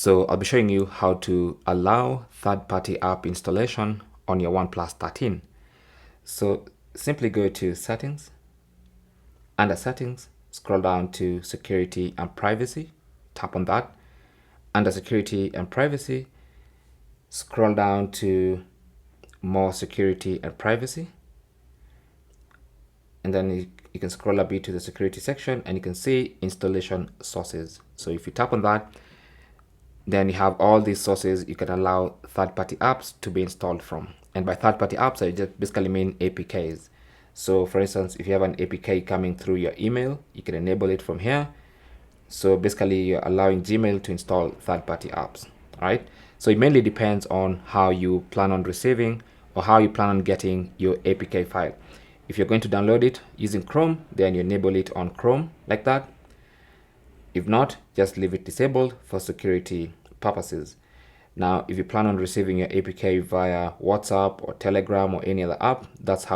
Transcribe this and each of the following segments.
So I'll be showing you how to allow third-party app installation on your OnePlus 13. So simply go to settings. Under settings, scroll down to security and privacy. Tap on that. Under security and privacy, scroll down to more security and privacy. And then you can scroll a bit to the security section and you can see installation sources. So if you tap on that, then you have all these sources you can allow third-party apps to be installed from. And by third-party apps, I just basically mean APKs. So for instance, if you have an APK coming through your email, you can enable it from here. So basically you're allowing Gmail to install third-party apps, right? So it mainly depends on how you plan on receiving or how you plan on getting your APK file. If you're going to download it using Chrome, then you enable it on Chrome like that. If not, just leave it disabled for security purposes. Now, if you plan on receiving your APK via WhatsApp or Telegram or any other app, that's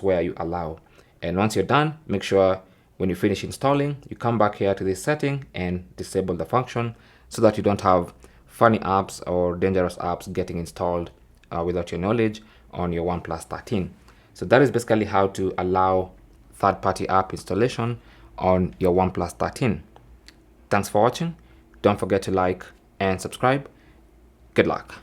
where you allow. And once you're done, make sure when you finish installing, you come back here to this setting and disable the function so that you don't have funny apps or dangerous apps getting installed without your knowledge on your OnePlus 13. So that is basically how to allow third-party app installation on your OnePlus 13. Thanks for watching. Don't forget to like and subscribe. Good luck.